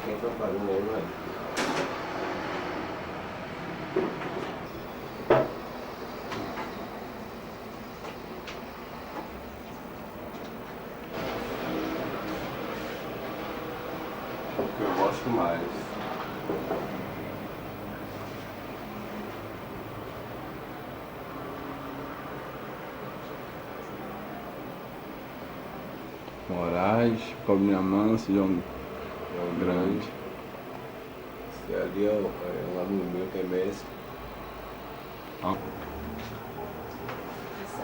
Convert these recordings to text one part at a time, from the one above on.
quem tá fazendo aí, não é? O que eu gosto mais. Moraes, Cobrinha Manso, João Grande. Esse ali é um aluno meu que é mestre. Ó. Esse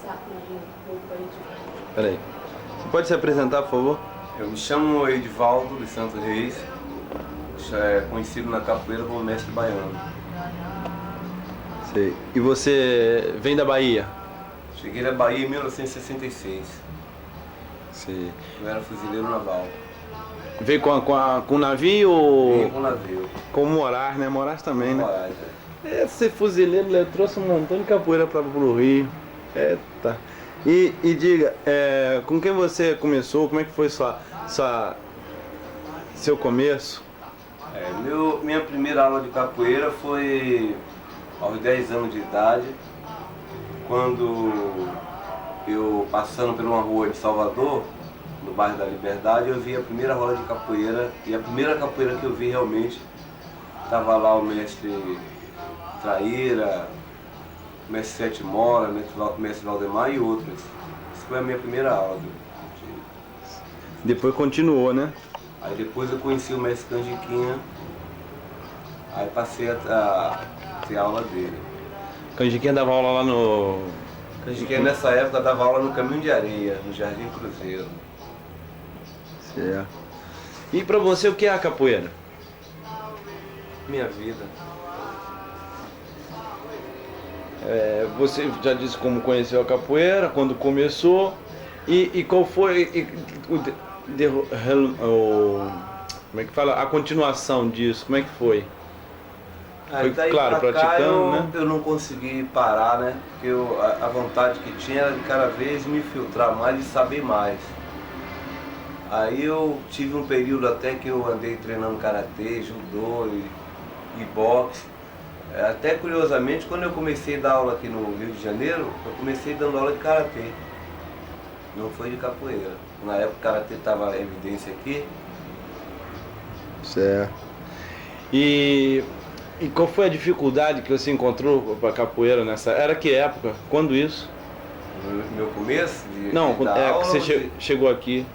saco de roupa aí de... Peraí. Você pode se apresentar, por favor? Eu me chamo Edivaldo de Santos Reis, é conhecido na capoeira como mestre baiano. Sei. E você vem da Bahia? Cheguei na Bahia em 1966. Sei. Eu era fuzileiro naval. Veio com o navio Vim ou com navio. com o Moraes, né? Moraes também, né? Moraes, é. Esse fuzileiro ele trouxe um montão de capoeira pro Rio. Eita. E diga, com quem você começou? Como é que foi seu começo? Minha primeira aula de capoeira foi aos 10 anos de idade, quando eu, passando por uma rua de Salvador, no bairro da Liberdade, eu vi a primeira roda de capoeira, e a primeira capoeira que eu vi realmente, estava lá o mestre Traíra, o mestre Sete Mora, o mestre Valdemar e outros. Essa foi a minha primeira aula. Depois continuou, né? Aí depois eu conheci o mestre Canjiquinha, aí passei a ter aula dele. Canjiquinha dava aula lá no... Canjiquinha nessa época dava aula no Caminho de Areia, no Jardim Cruzeiro. Certo. E pra você, o que é a capoeira? Minha vida. Você já disse como conheceu a capoeira, quando começou, e qual foi como é que fala? A continuação disso, como é que foi? Foi, Daí claro, pra cá praticando, né? eu não consegui parar, né? Porque a vontade que tinha era de cada vez me filtrar mais e saber mais. Aí eu tive um período até que eu andei treinando karatê, judô e boxe. Até curiosamente, quando eu comecei a dar aula aqui no Rio de Janeiro, eu comecei dando aula de karatê. Não foi de capoeira. Na época o karatê estava em evidência aqui. Certo. E qual foi a dificuldade que você encontrou para capoeira nessa? Era que época? Quando isso? No meu começo de Não, dar que aula, você chegou aqui.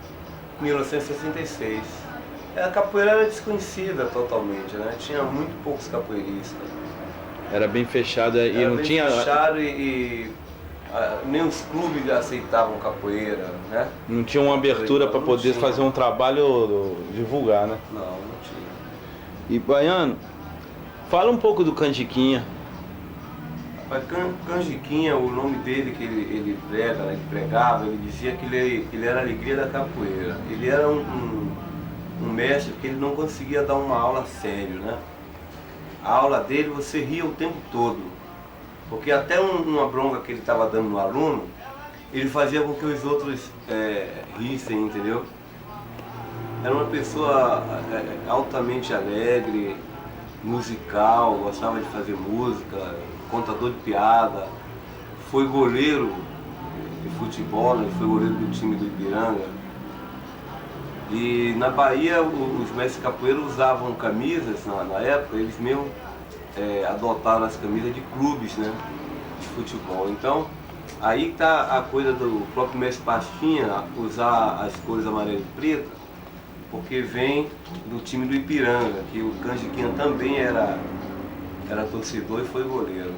1966. A capoeira era desconhecida totalmente, né? Tinha muito poucos capoeiristas. Era bem fechado e Era não bem tinha... fechado nem os clubes aceitavam capoeira, né? Não tinha uma abertura para Não poder tinha. fazer um trabalho, divulgar, né? Não tinha. E Baiano, fala um pouco do Canjiquinha. Mas Canjiquinha, o nome dele que ele prega, né? Ele pregava, ele dizia que ele era a alegria da capoeira. Ele era um mestre que ele não conseguia dar uma aula sério, né? A aula dele você ria o tempo todo, porque até uma bronca que ele estava dando no aluno, ele fazia com que os outros rissem, entendeu? Era uma pessoa altamente alegre, musical, gostava de fazer música, contador de piada, foi goleiro de futebol, né? Foi goleiro do time do Ipiranga. E na Bahia os mestres capoeiros usavam camisas, na época, eles mesmo adotaram as camisas de clubes, né, de futebol. Então, aí está a coisa do próprio mestre Pastinha usar as cores amarela e preta, porque vem do time do Ipiranga, que o Canjiquinha também era torcedor e foi goleiro.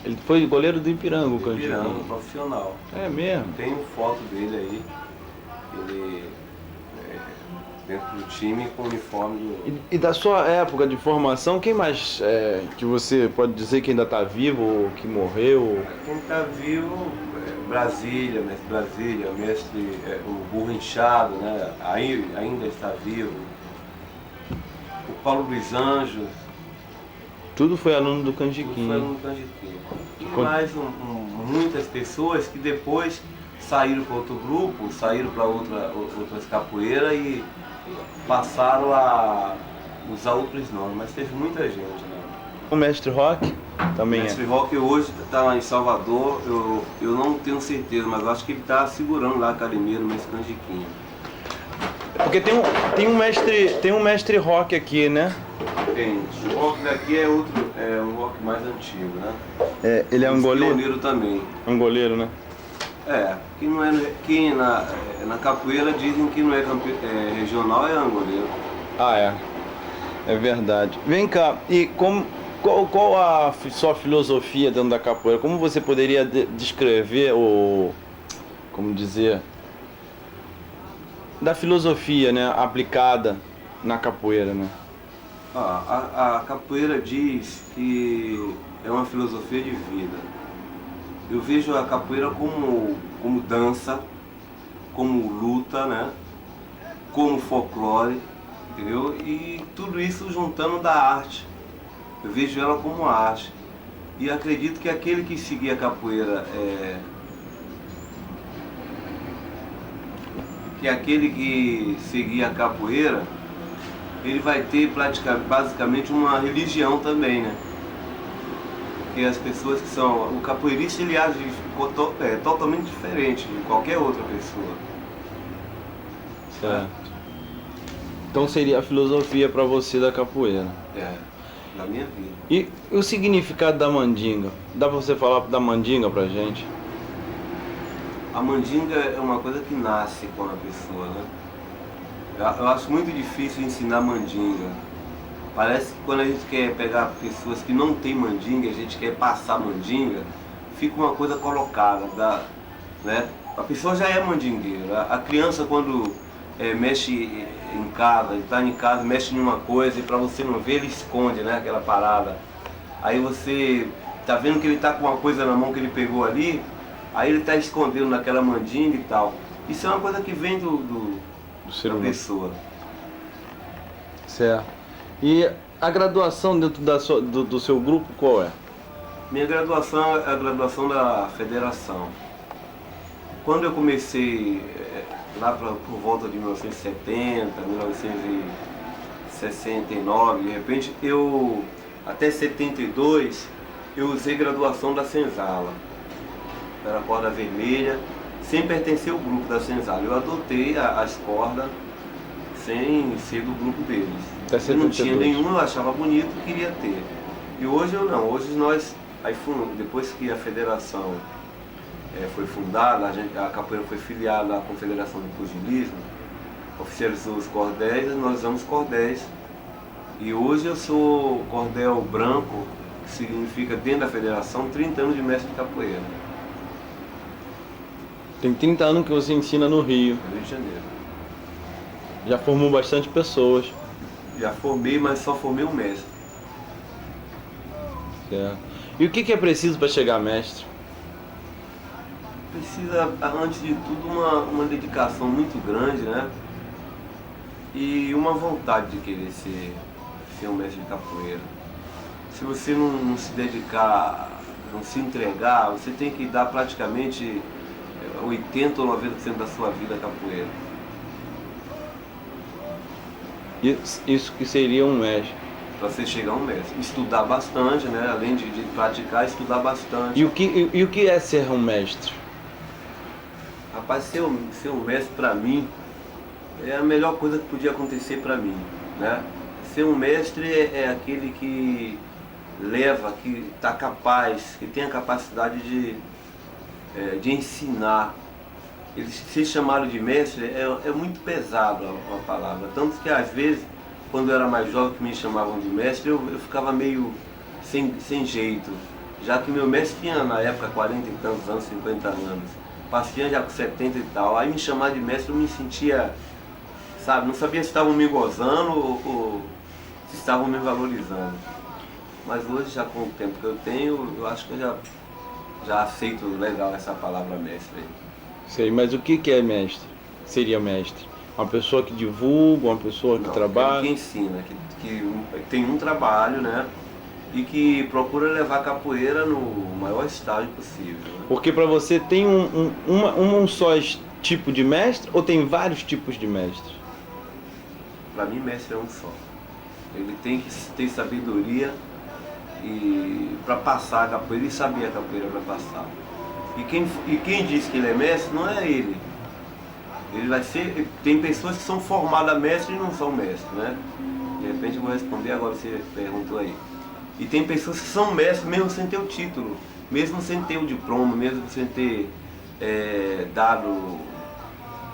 Ele foi goleiro do Ipiranga, o Canjiquinha. Ipiranga, profissional. É mesmo? Tem foto dele aí, ele dentro do time com o uniforme do... E da sua época de formação, quem mais que você pode dizer que ainda está vivo ou que morreu? Quem está vivo, Brasília, mestre o Burro Inchado, né? Ainda está vivo. O Paulo dos Anjos. Tudo foi aluno do Foi Canjiquinha. aluno do Canjiquinha. E mais muitas pessoas que depois saíram para outro grupo, saíram para outras capoeiras passaram a usar outros nomes, mas teve muita gente, né? O mestre Rock também O mestre Rock hoje está lá em Salvador, eu não tenho certeza, mas eu acho que ele está segurando lá a academia no Mestre Canjiquinha. Porque tem um mestre Rock aqui, né? Tem. O rock daqui é um rock mais antigo, né? É, ele é um goleiro? Pioneiro também. Um goleiro, né? Que não é, que na capoeira dizem que não é, regional, é angoleiro. Ah, é. É verdade. Vem cá, e qual a sua filosofia dentro da capoeira? Como você poderia descrever como dizer, da filosofia, né, aplicada na capoeira, né? A capoeira diz que é uma filosofia de vida. Eu vejo a capoeira como dança, como luta, né? Como folclore, entendeu? E tudo isso juntando da arte. Eu vejo ela como arte. E acredito que aquele que seguir a capoeira ele vai ter basicamente uma religião também, né? Porque as pessoas que são... O capoeirista, ele age totalmente diferente de qualquer outra pessoa. Certo. Então seria a filosofia para você da capoeira. Na minha vida. E o significado da mandinga? Dá para você falar da mandinga pra gente? A mandinga é uma coisa que nasce com a pessoa, né? Eu acho muito difícil ensinar mandinga. Parece que quando a gente quer pegar pessoas que não têm mandinga, a gente quer passar mandinga, fica uma coisa colocada, né? A pessoa já é mandingueira. A criança, quando mexe em casa, ele está em casa, mexe em uma coisa e para você não ver, ele esconde, né, aquela parada. Aí você tá vendo que ele está com uma coisa na mão que ele pegou ali, aí ele está escondendo naquela mandinga e tal. Isso é uma coisa que vem do ser humano. Pessoa. Certo. E a graduação dentro do seu grupo qual é? Minha graduação é a graduação da federação. Quando eu comecei lá por volta de 1970, 1969, de repente até 72 eu usei graduação da Senzala. Era a corda vermelha, sem pertencer ao grupo da Senzala. Eu adotei as cordas sem ser do grupo deles. Eu não tinha nenhum, eu achava bonito e queria ter. E hoje eu não, hoje nós, depois que a federação foi fundada, a capoeira foi filiada à Confederação do Pugilismo, oficializou os cordéis e nós usamos cordéis. E hoje eu sou cordel branco, que significa dentro da federação 30 anos de mestre de capoeira. Tem 30 anos que você ensina no Rio. Rio de Janeiro. Já formou bastante pessoas. Já formei, mas só formei um mestre. Certo. E o que é preciso para chegar mestre? Precisa, antes de tudo, uma dedicação muito grande, né? E uma vontade de querer ser um mestre de capoeira. Se você não se dedicar, não se entregar, você tem que dar praticamente 80 ou 90% da sua vida à capoeira. Isso que seria um mestre. Para você chegar a um mestre. Estudar bastante, né? Além de praticar, estudar bastante. E o que é ser um mestre? Rapaz, ser um mestre para mim é a melhor coisa que podia acontecer para mim, né? Ser um mestre é aquele que leva, que está capaz, que tem a capacidade de ensinar. Eles ser chamado de mestre é muito pesado a palavra, tanto que às vezes, quando eu era mais jovem, que me chamavam de mestre, eu ficava meio sem jeito, já que meu mestre tinha na época 40 e tantos anos, 50 anos, Paciente já com 70 e tal, aí me chamar de mestre eu me sentia, sabe, não sabia se estavam me gozando ou se estavam me valorizando. Mas hoje, já com o tempo que eu tenho, eu acho que eu já aceito legal essa palavra mestre aí. Sei, mas o que é mestre? Seria mestre? Uma pessoa que divulga, uma pessoa que trabalha? Que ensina, que tem um trabalho, né? E que procura levar a capoeira no maior estágio possível. Né? Porque para você tem um só tipo de mestre ou tem vários tipos de mestres? para mim mestre é um só. Ele tem que ter sabedoria e para passar a capoeira e saber a capoeira para passar. E quem diz que ele é mestre não é ele. Ele vai ser. Tem pessoas que são formadas mestre e não são mestres, né? De repente eu vou responder agora, você perguntou aí. E tem pessoas que são mestres mesmo sem ter o título, mesmo sem ter o diploma, mesmo sem ter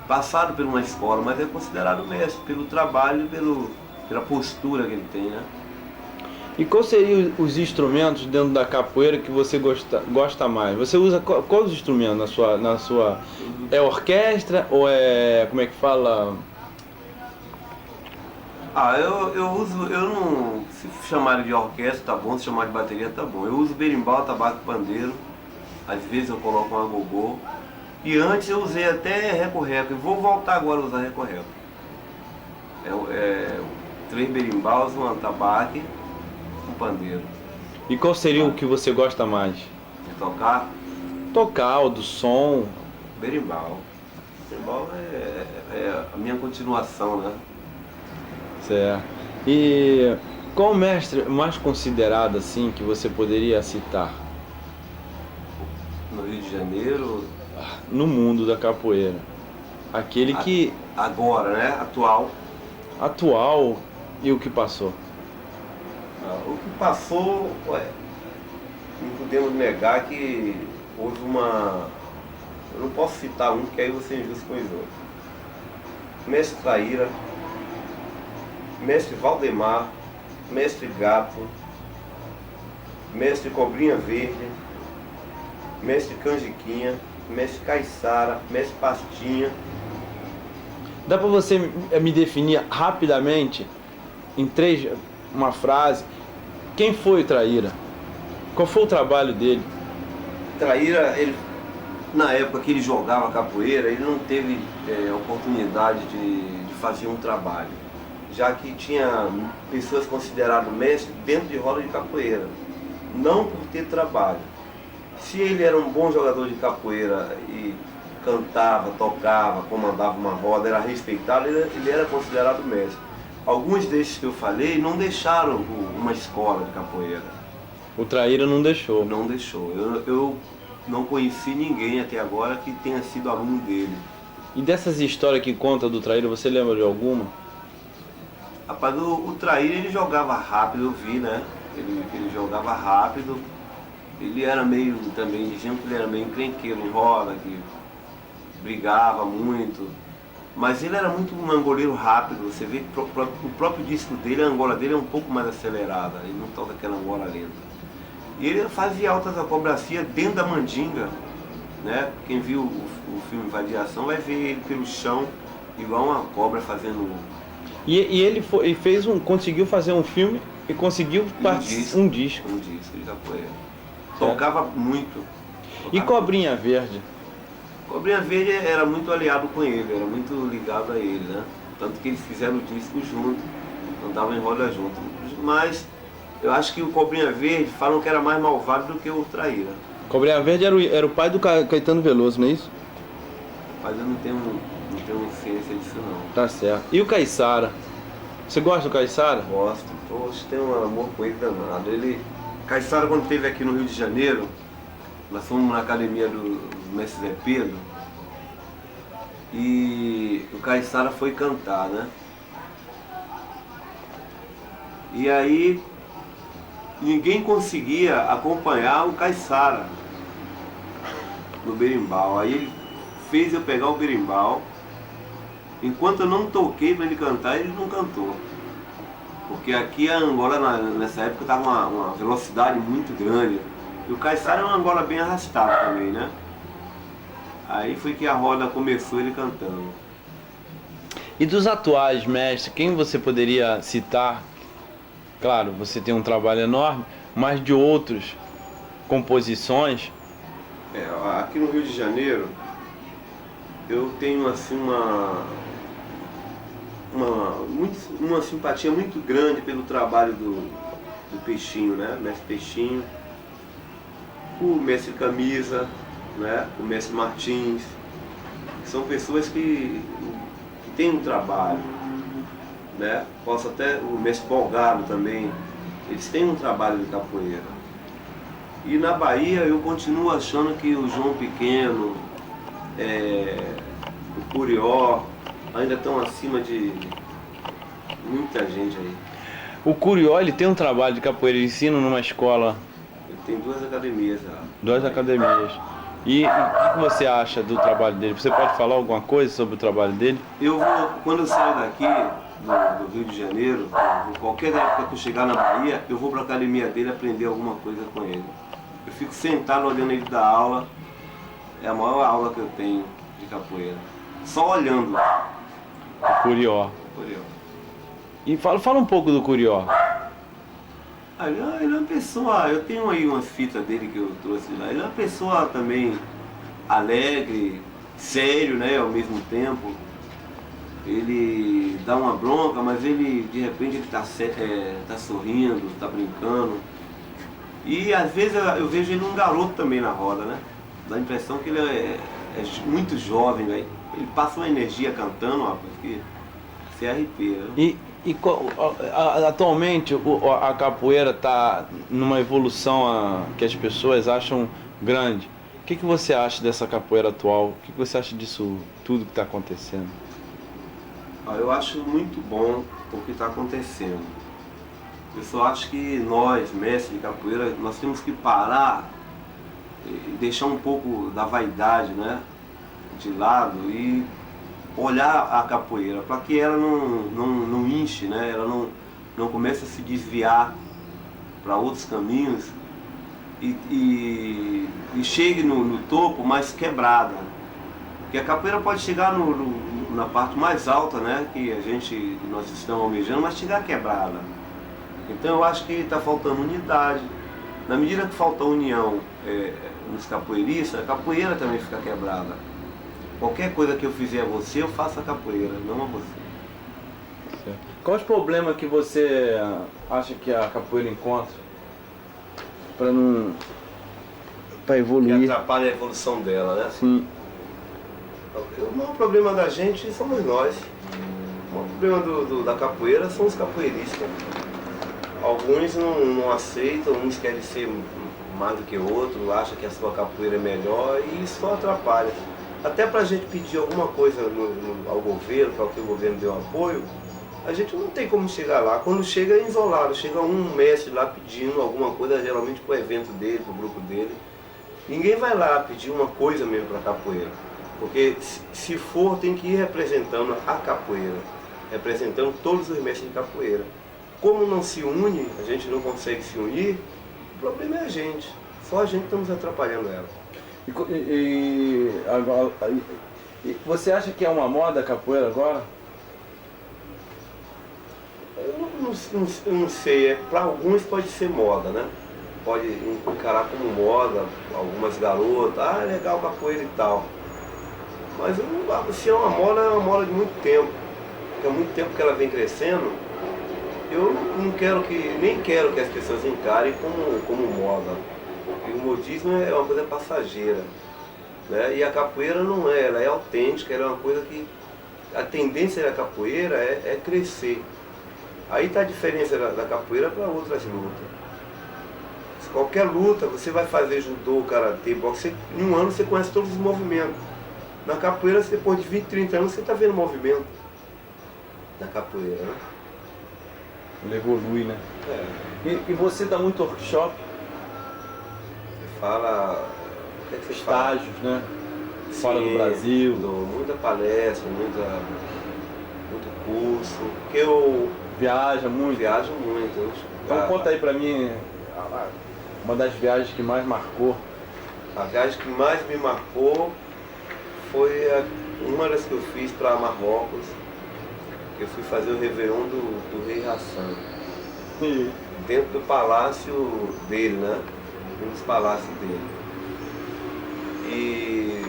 passado por uma escola, mas é considerado mestre pelo trabalho e pela postura que ele tem, né? E quais seriam os instrumentos dentro da capoeira que você gosta mais? Você usa quais os instrumentos na sua... É orquestra ou é... como é que fala? Eu não... Se chamarem de orquestra tá bom, se chamar de bateria tá bom. Eu uso berimbau, tabaco, pandeiro. Às vezes eu coloco um agogô. E antes eu usei até reco-reco. E vou voltar agora a usar reco-reco. 3 berimbaus, um atabaque, um pandeiro. E qual seria o que você gosta mais? De tocar? Tocar, o do som. Berimbau. Berimbau é a minha continuação, né? Certo. E qual o mestre mais considerado assim que você poderia citar? No Rio de Janeiro? No mundo da capoeira. Aquele que... Agora, né? Atual e o que passou? O que passou, não podemos negar que houve uma... Eu não posso citar um, que aí você é injusto com os outros. Mestre Traíra, Mestre Valdemar, Mestre Gato, Mestre Cobrinha Verde, Mestre Canjiquinha, Mestre Caiçara, Mestre Pastinha. Dá para você me definir rapidamente, em uma frase, quem foi o Traíra? Qual foi o trabalho dele? Traíra, na época que ele jogava capoeira, ele não teve oportunidade de fazer um trabalho, já que tinha pessoas consideradas mestres dentro de roda de capoeira, não por ter trabalho. Se ele era um bom jogador de capoeira e cantava, tocava, comandava uma roda, era respeitado, ele era considerado mestre. Alguns desses que eu falei não deixaram uma escola de capoeira. O Traíra não deixou. Não deixou. Eu não conheci ninguém até agora que tenha sido aluno dele. E dessas histórias que conta do Traíra, você lembra de alguma? Rapaz, o Traíra ele jogava rápido, eu vi, né? Ele jogava rápido. Ele era meio, também, diziam que ele era meio encrenqueiro em roda, que brigava muito. Mas ele era muito um angoleiro rápido. Você vê que o próprio disco dele, a angola dele é um pouco mais acelerada. Ele não toca aquela angola lenta. E ele fazia altas acrobacias dentro da mandinga, né? Quem viu o filme Vadiação vai ver ele pelo chão, igual uma cobra fazendo... E ele conseguiu fazer um filme e conseguiu um disco de capoeira. Tocava muito. E Cobrinha Verde? Cobrinha Verde era muito aliado com ele, era muito ligado a ele, né? Tanto que eles fizeram o disco junto, andavam em roda junto. Mas eu acho que o Cobrinha Verde falam que era mais malvado do que o Traíra. Cobrinha Verde era o pai do Caetano Veloso, não é isso? Mas eu não tenho ciência disso não. Tá certo. E o Caiçara? Você gosta do Caiçara? Gosto. Poxa, tem um amor com ele danado. Caiçara, quando esteve aqui no Rio de Janeiro, nós fomos na academia do mestre Zé Pedro e o Caiçara foi cantar, né? E aí ninguém conseguia acompanhar o Caiçara no berimbau. Aí ele fez eu pegar o berimbau. Enquanto eu não toquei para ele cantar, ele não cantou. Porque aqui a Angola nessa época estava uma velocidade muito grande. E o Caiçara é uma Angola bem arrastada também, né? Aí foi que a roda começou ele cantando. E dos atuais mestres, quem você poderia citar? Claro, você tem um trabalho enorme, mas de outras composições? Aqui no Rio de Janeiro, eu tenho assim uma simpatia muito grande pelo trabalho do Peixinho, né? Mestre Peixinho, o Mestre Camisa, né? O Mestre Martins. São pessoas que têm um trabalho, né? Posso até, o mestre Bolgaro também, eles têm um trabalho de capoeira. E na Bahia eu continuo achando que o João Pequeno, o Curió, ainda estão acima de muita gente aí. O Curió, ele tem um trabalho de capoeira, ele ensina numa escola, Ele tem 2 academias lá. 2 academias. E o que você acha do trabalho dele? Você pode falar alguma coisa sobre o trabalho dele? Eu vou, quando eu saio daqui, do Rio de Janeiro, qualquer época que eu chegar na Bahia, eu vou para a academia dele aprender alguma coisa com ele. Eu fico sentado olhando ele dar aula, é a maior aula que eu tenho de capoeira. Só olhando. O Curió. E fala um pouco do Curió. Ele é uma pessoa, eu tenho aí umas fitas dele que eu trouxe lá. Ele é uma pessoa também alegre, sério, né, ao mesmo tempo. Ele dá uma bronca, mas ele, de repente, ele tá sorrindo, tá brincando. E às vezes eu vejo ele um garoto também na roda, né? Dá a impressão que ele é muito jovem, né? Ele passa uma energia cantando, rapaz, que você arrepia. Né? Atualmente a capoeira está numa evolução que as pessoas acham grande. O que você acha dessa capoeira atual? O que você acha disso tudo que está acontecendo? Eu acho muito bom o que está acontecendo. Eu só acho que nós, mestres de capoeira, nós temos que parar e deixar um pouco da vaidade, né, de lado e olhar a capoeira para que ela não inche, né, ela não comece a se desviar para outros caminhos e chegue no topo mais quebrada. Porque a capoeira pode chegar na parte mais alta, né, que nós estamos almejando, mas chegar quebrada. Então eu acho que está faltando unidade. Na medida que falta união nos capoeiristas, a capoeira também fica quebrada. Qualquer coisa que eu fizer a você, eu faço a capoeira, não a você. Certo. Quais os problemas que você acha que a capoeira encontra para evoluir? Que atrapalha a evolução dela, né? Sim. O maior problema da gente somos nós. O maior problema da capoeira são os capoeiristas. Alguns não aceitam, uns querem ser mais do que outros, acham que a sua capoeira é melhor e isso só atrapalha. Até para a gente pedir alguma coisa ao governo, para que o governo dê um apoio, a gente não tem como chegar lá. Quando chega é isolado, chega um mestre lá pedindo alguma coisa, geralmente para o evento dele, para o grupo dele. Ninguém vai lá pedir uma coisa mesmo para a capoeira, porque se for tem que ir representando a capoeira, representando todos os mestres de capoeira. Como não se une, a gente não consegue se unir, o problema é a gente. Só a gente estamos atrapalhando ela. Agora, você acha que é uma moda a capoeira agora? Eu não sei, para alguns pode ser moda, né? Pode encarar como moda, algumas garotas, é legal capoeira e tal. Mas se é uma moda de muito tempo. Porque há muito tempo que ela vem crescendo. Eu nem quero que as pessoas encarem como moda. Porque o modismo é uma coisa passageira, né? E a capoeira não é, ela é autêntica, ela é uma coisa que a tendência da capoeira é crescer. Aí está a diferença da capoeira para outras lutas. Qualquer luta, você vai fazer judô, karatê, boxe, em um ano você conhece todos os movimentos. Na capoeira, depois de 20, 30 anos, você está vendo movimento da capoeira, né? Ele evolui, né? E você dá muito workshop? Você fala... O que é que você estágios, fala? Né? Fora do Brasil. Dou muita palestra, muito curso. Porque eu... Viajo muito. Então conta aí pra mim uma das viagens que mais marcou. A viagem que mais me marcou foi uma das que eu fiz para Marrocos. Eu fui fazer o Réveillon do rei Hassan. Dentro do palácio dele, né? Um dos palácios dele. E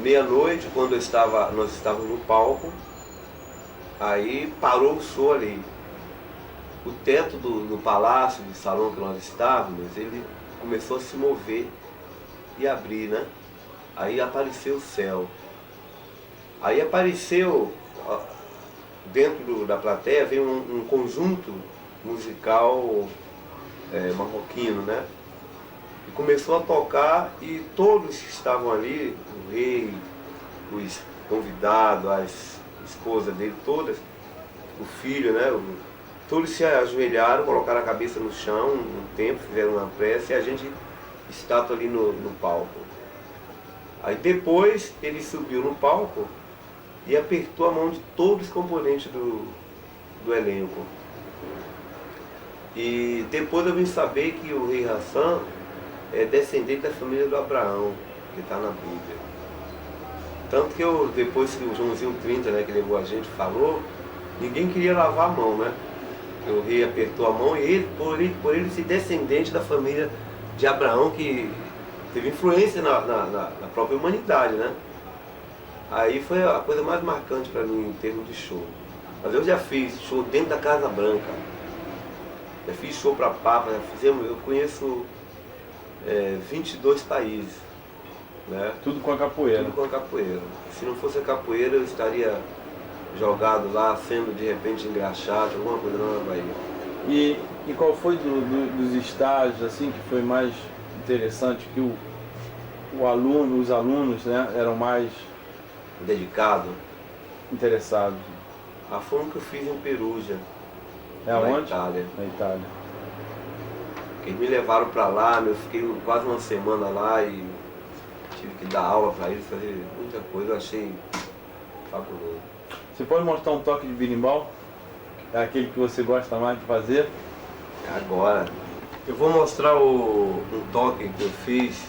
meia-noite, quando nós estávamos no palco, aí parou o som ali. O teto do palácio, do salão que nós estávamos, ele começou a se mover e abrir, né? Aí apareceu o céu. Aí apareceu dentro da plateia veio um conjunto musical marroquino, né? E começou a tocar e todos que estavam ali, o rei, os convidados, as esposas dele, todas, o filho, né? Todos se ajoelharam, colocaram a cabeça no chão um tempo, fizeram uma prece e a gente estátua ali no palco. Aí depois ele subiu no palco e apertou a mão de todos os componentes do elenco. E depois eu vim saber que o rei Hassan é descendente da família do Abraão, que está na Bíblia. Tanto que depois que o Joãozinho 30, né, que levou a gente, falou, ninguém queria lavar a mão, né? O rei apertou a mão e ele, por ele ser descendente da família de Abraão, que teve influência na própria humanidade, né? Aí foi a coisa mais marcante para mim em termos de show. Mas eu já fiz show dentro da Casa Branca. Já fiz show para Papa, eu conheço 22 países. Né? Tudo com a capoeira. Tudo com a capoeira. Se não fosse a capoeira, eu estaria jogado lá, sendo de repente engraxado, alguma coisa lá na Bahia. E qual foi dos estágios assim que foi mais interessante, que os alunos, né, eram mais Dedicado? interessados? Foi um que eu fiz em Perugia, Na na Itália. Na Itália. Eles me levaram para lá, eu fiquei quase uma semana lá e tive que dar aula para eles, fazer muita coisa, eu achei fabuloso. Você pode mostrar um toque de berimbau? É aquele que você gosta mais de fazer? Agora, eu vou mostrar um toque que eu fiz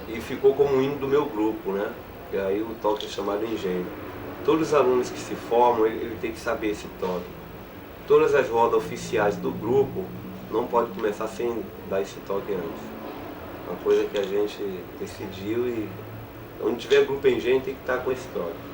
e ficou como um hino do meu grupo, né? E aí o toque é chamado Engenho. Todos os alunos que se formam, ele tem que saber esse toque. Todas as rodas oficiais do grupo não pode começar sem dar esse toque antes. Uma coisa que a gente decidiu e onde tiver grupo Engenho tem que estar com esse toque.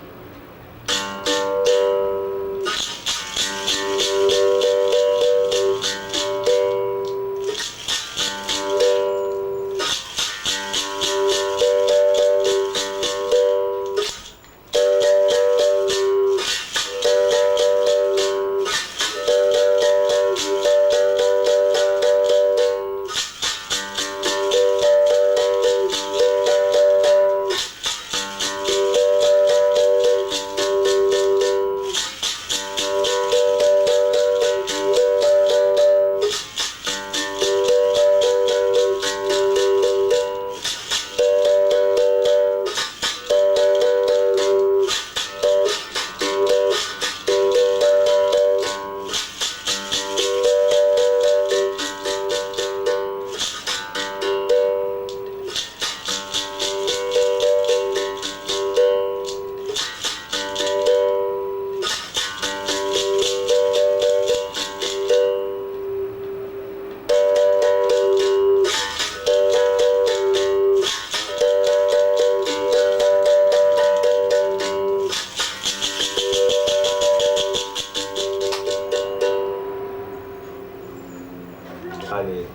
Ali.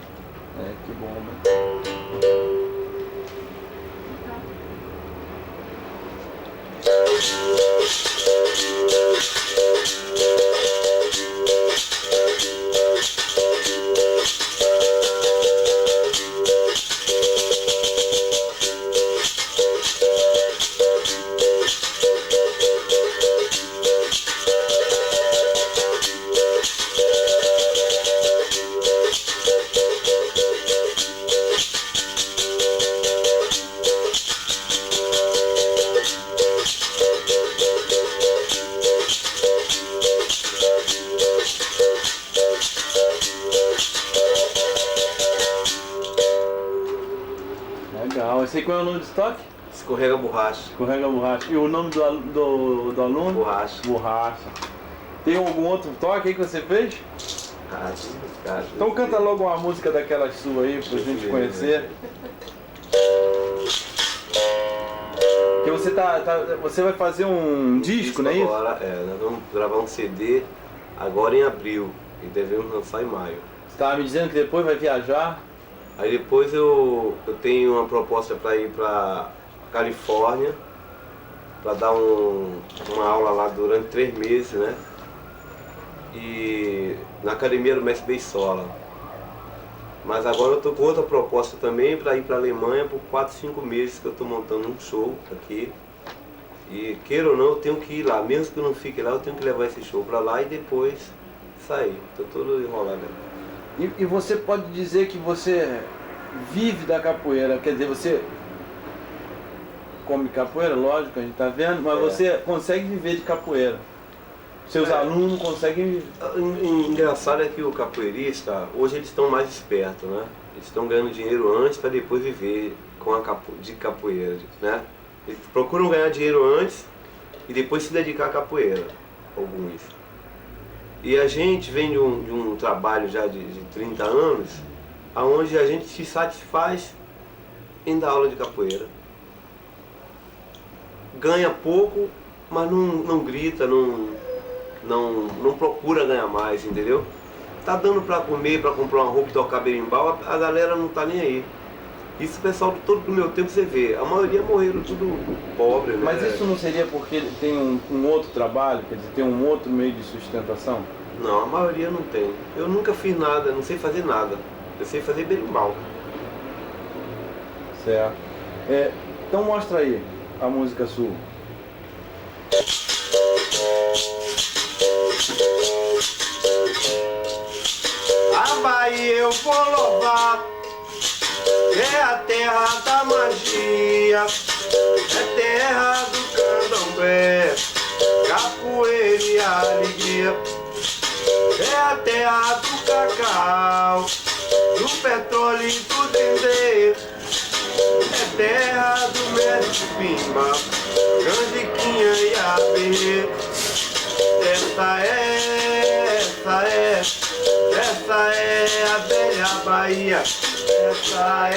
Que bom, né? Legal. Esse aí qual é o nome do estoque? Escorrega borracha. Escorrega borracha. E o nome do aluno? Borracha. Borracha. Tem algum outro toque aí que você fez? Cara, Então canta logo uma música daquelas suas aí pra gente conhecer. Porque você vai fazer um disco, não é isso? Agora, nós vamos gravar um CD agora em abril e devemos lançar em maio. Você estava me dizendo que depois vai viajar? Aí depois eu tenho uma proposta para ir para Califórnia para dar uma aula lá durante 3 meses, né? E na academia do mestre Beissola. Mas agora eu estou com outra proposta também para ir para a Alemanha por 4, 5 meses que eu estou montando um show aqui. E queira ou não, eu tenho que ir lá. Mesmo que eu não fique lá, eu tenho que levar esse show para lá e depois sair. Estou todo enrolado. E você pode dizer que você vive da capoeira, quer dizer, você come capoeira, lógico, a gente está vendo, mas você consegue viver de capoeira. Seus alunos conseguem... Engraçado é que o capoeirista, hoje eles estão mais espertos, né? Eles estão ganhando dinheiro antes para depois viver de capoeira, né? Eles procuram ganhar dinheiro antes e depois se dedicar à capoeira, alguns. E a gente vem de um trabalho já de 30 anos, onde a gente se satisfaz em dar aula de capoeira. Ganha pouco, mas não grita, não procura ganhar mais, entendeu? Tá dando pra comer, pra comprar uma roupa e tocar berimbau, a galera não tá nem aí. Isso o pessoal todo do meu tempo você vê, a maioria morreram tudo pobre, né? Mas isso não seria porque ele tem um outro trabalho, quer dizer, tem um outro meio de sustentação? Não, a maioria não tem. Eu nunca fiz nada, não sei fazer nada. Eu sei fazer berimbau. Certo. Então mostra aí a música sua. A Bahia eu vou louvar, é a terra da magia, é terra do candomblé, capoeira e alegria. É a terra do cacau, do petróleo e do dendê, é terra do mestre Pimba, canjiquinha e aberê. Essa é a velha Bahia. Essa é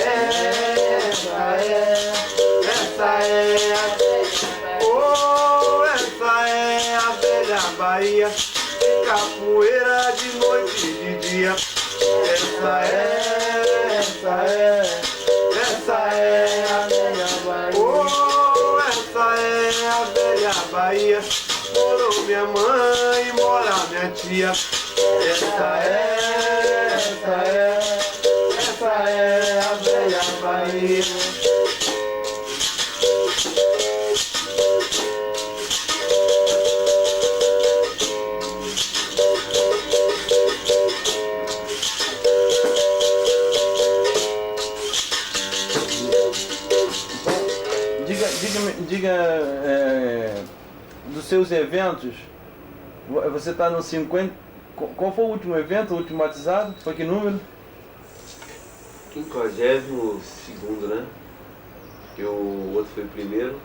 a velha Bahia. Tem capoeira de noite e de dia. Essa é a velha Bahia. Oh, essa é a velha Bahia. Morou minha mãe, mora minha tia. Essa é a velha Bahia. Diga dos seus eventos, você está no 50... Qual foi o último evento, o último batizado? Foi que número? 52º, né? Que o outro foi o primeiro.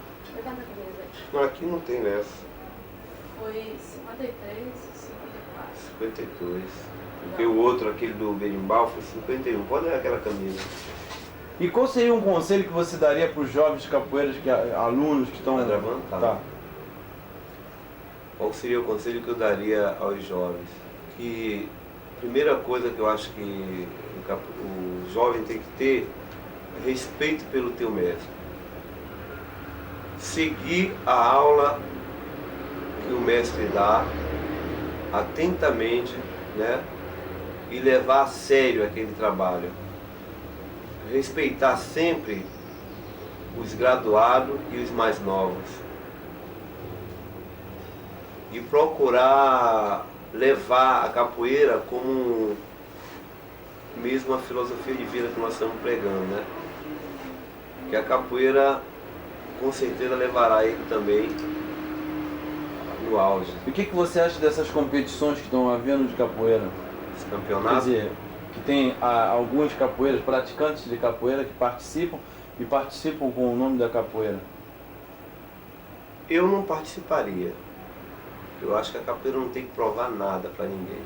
Não, aqui não tem nessa. Foi 53 e 54. 52. Porque o outro, aquele do berimbau, foi 51. Pode dar aquela camisa. E qual seria um conselho que você daria para os jovens capoeiras, alunos que estão... Tá. Qual seria o conselho que eu daria aos jovens? Que a primeira coisa que eu acho que o jovem tem que ter é respeito pelo teu mestre. Seguir a aula que o mestre dá atentamente, né? E levar a sério aquele trabalho. Respeitar sempre os graduados e os mais novos. E procurar levar a capoeira como mesmo a filosofia de vida que nós estamos pregando, né? Que a capoeira com certeza levará ele também no auge. E o que você acha dessas competições que estão havendo de capoeira? Esse campeonato? Quer dizer, que tem alguns capoeiras, praticantes de capoeira que participam com o nome da capoeira. Eu não participaria. Eu acho que a capoeira não tem que provar nada para ninguém.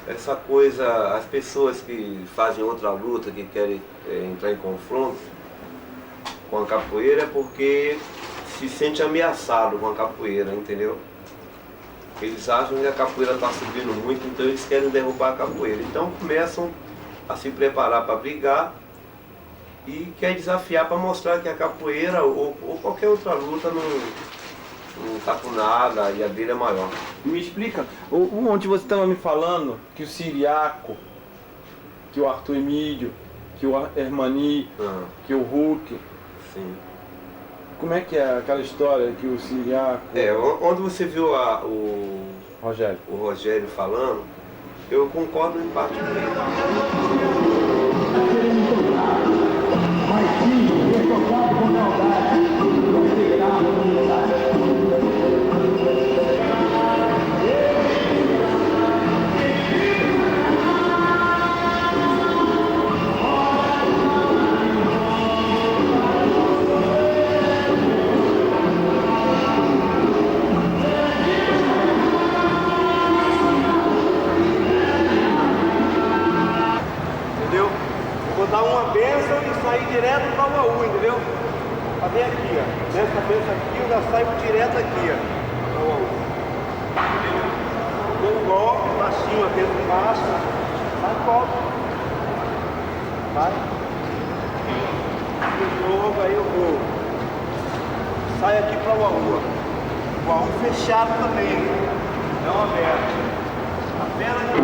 Essa coisa, as pessoas que fazem outra luta, que querem entrar em confronto com a capoeira é porque se sente ameaçado com a capoeira, entendeu? Eles acham que a capoeira está subindo muito, então eles querem derrubar a capoeira. Então começam a se preparar para brigar e quer desafiar para mostrar que a capoeira ou qualquer outra luta não tá com nada e a dele é maior. Me explica, onde você estava me falando que o Siriaco, que o Arthur Emílio, que o Hermani, que o Hulk, Sim. como é que é aquela história que o Siriaco... Onde você viu o Rogério falando, eu concordo em parte com ele. Entendeu? Eu vou dar uma benção e sair direto para o Uaú, entendeu? Fazer aqui, ó. Nessa benção aqui, eu já saio direto aqui, ó. Para o Uaú. Dou um golpe, baixinho aqui de baixo, sai e volta. Vai. De novo, aí eu vou. Saio aqui para o Uaú, ó. O Uaú fechado também, não aberto. A perna de...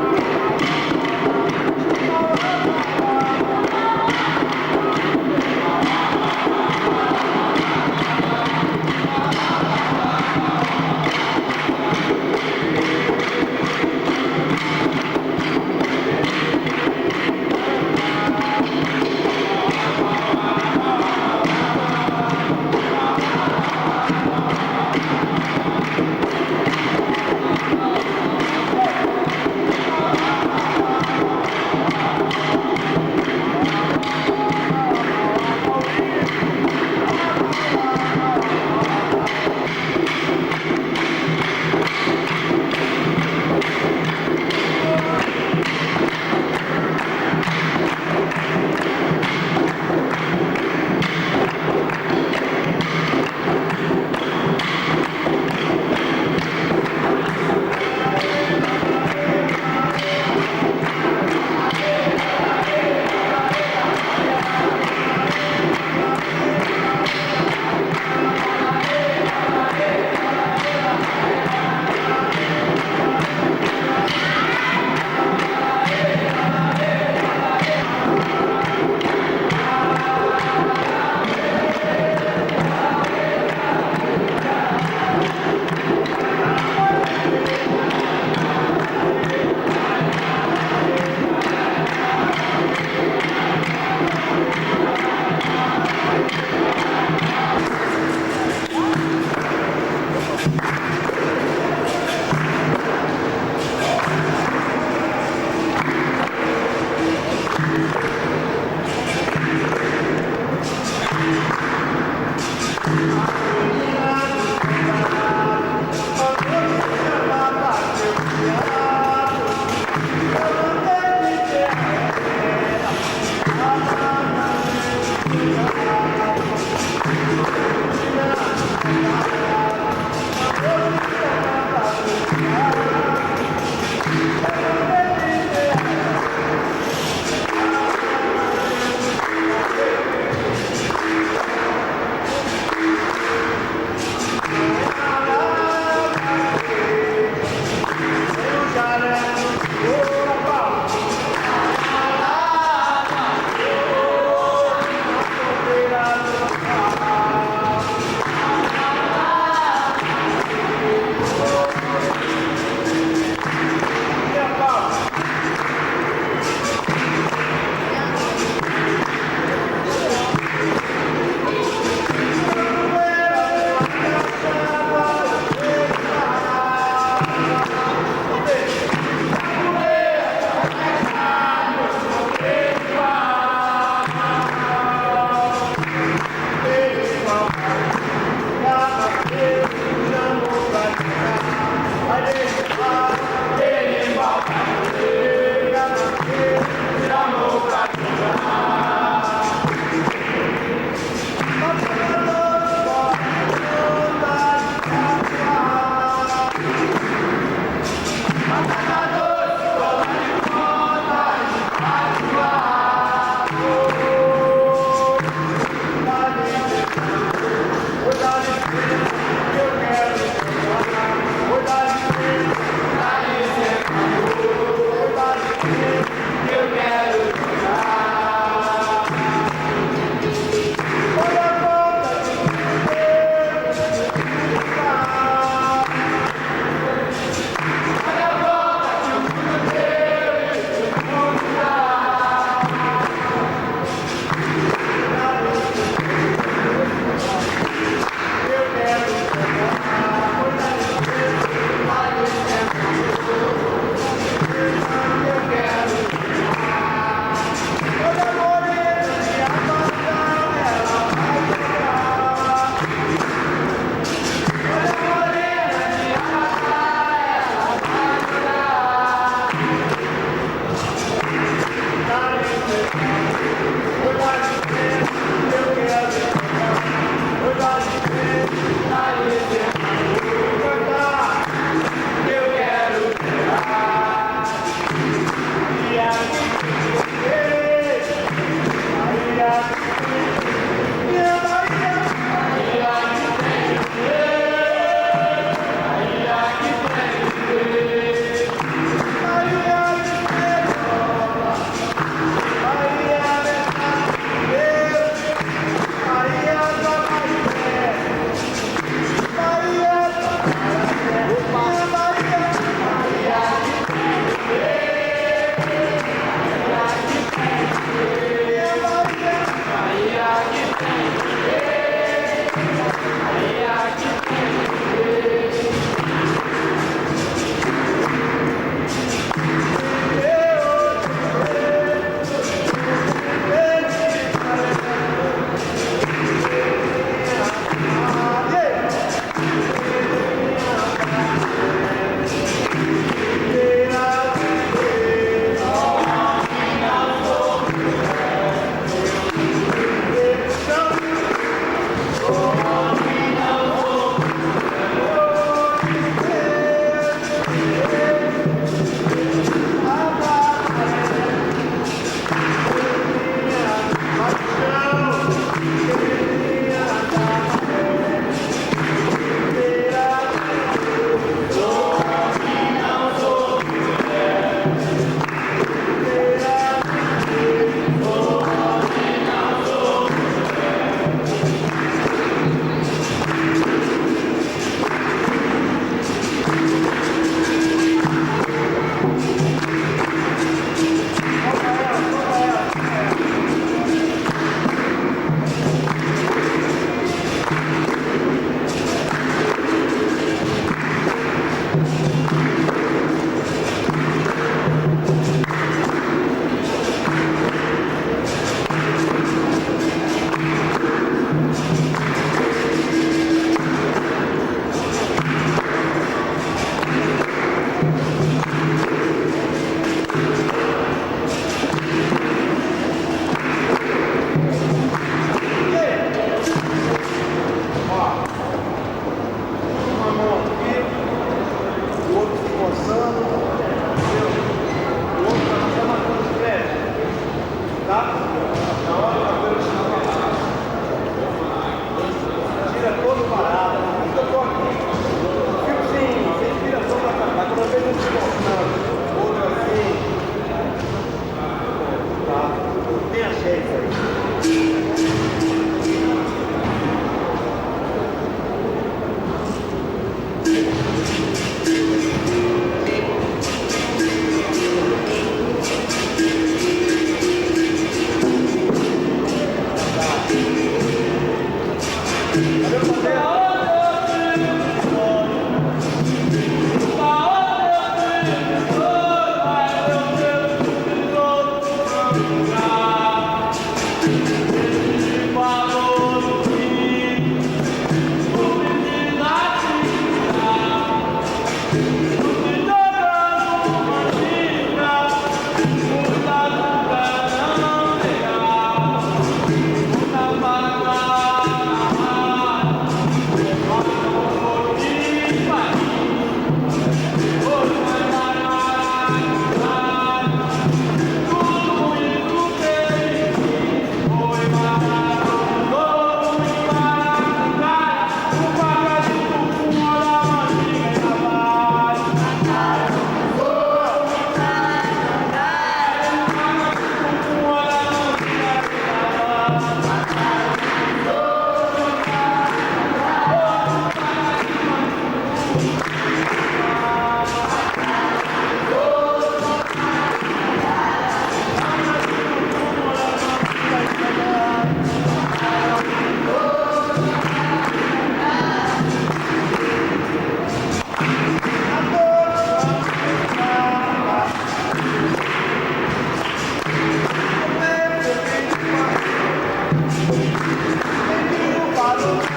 Falou.